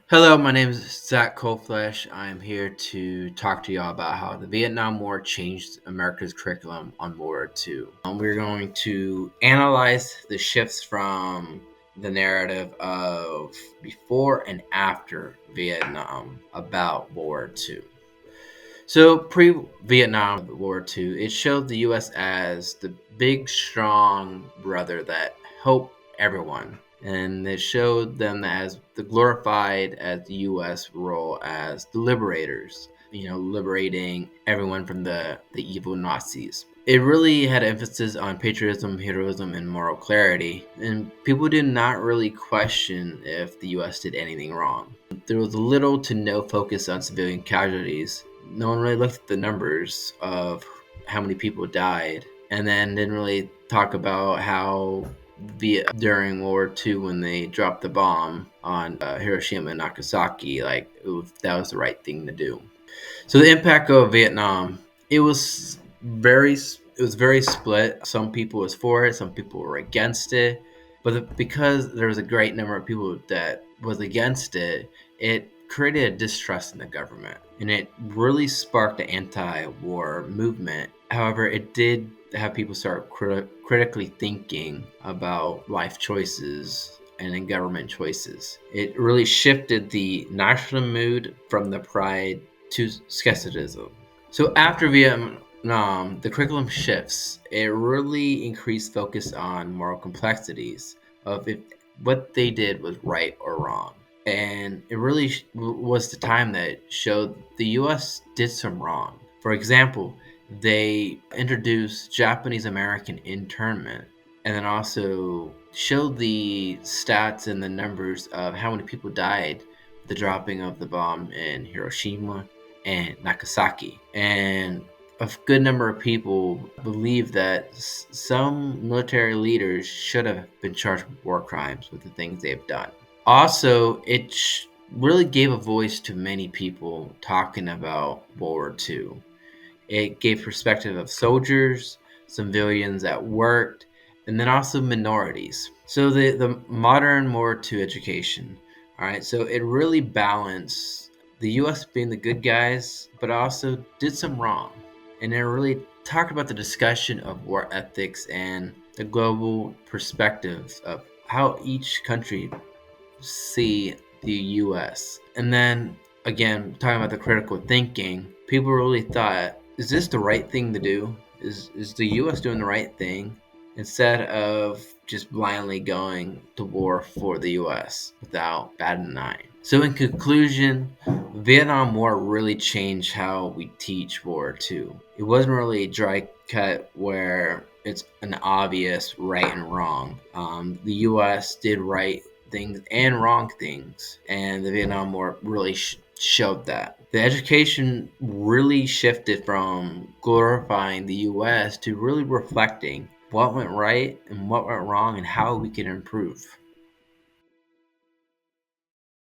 Hello, my name is Zach Colflesh. I'm here to talk to y'all about how the Vietnam War changed America's curriculum on World War II. We're going to analyze the shifts from the narrative of before and after Vietnam about World War II. So, pre Vietnam World War II, it showed the U.S. as the big, strong brother that helped everyone. And it showed them as the glorified as the U.S. role as the liberators, liberating everyone from the evil Nazis. It really had emphasis on patriotism, heroism, and moral clarity, and people did not really question if the U.S. did anything wrong. There was little to no focus on civilian casualties. No one really looked at the numbers of how many people died, and then didn't really talk about how during World War II when they dropped the bomb on Hiroshima and Nagasaki, that was the right thing to do. So the impact of Vietnam, it was very split. Some people was for it, some people were against it. But because there was a great number of people that was against it, it created a distrust in the government, and it really sparked the anti-war movement. However, it did have people start critically thinking about life choices and in government choices. It really shifted the national mood from the pride to skepticism. So after Vietnam, the curriculum shifts. It really increased focus on moral complexities of if what they did was right or wrong. And it really was the time that showed the U.S. did some wrong. For example, they introduced Japanese American internment and then also showed the stats and the numbers of how many people died the dropping of the bomb in Hiroshima and Nagasaki. And a good number of people believe that some military leaders should have been charged with war crimes with the things they've done. Also, it really gave a voice to many people talking about World War II. It gave perspective of soldiers, civilians that worked, and then also minorities. So the modern World War II education. All right, so it really balanced the U.S. being the good guys, but also did some wrong. And it really talked about the discussion of war ethics and the global perspectives of how each country see the US. And then again, talking about the critical thinking, people really thought, is this the right thing to do? Is the US doing the right thing? Instead of just blindly going to war for the US without batting an eye. So in conclusion, Vietnam War really changed how we teach World War II. It wasn't really a dry cut where it's an obvious right and wrong. The U.S. did right things and wrong things, and the Vietnam War really showed that. The education really shifted from glorifying the U.S. to really reflecting what went right and what went wrong and how we can improve.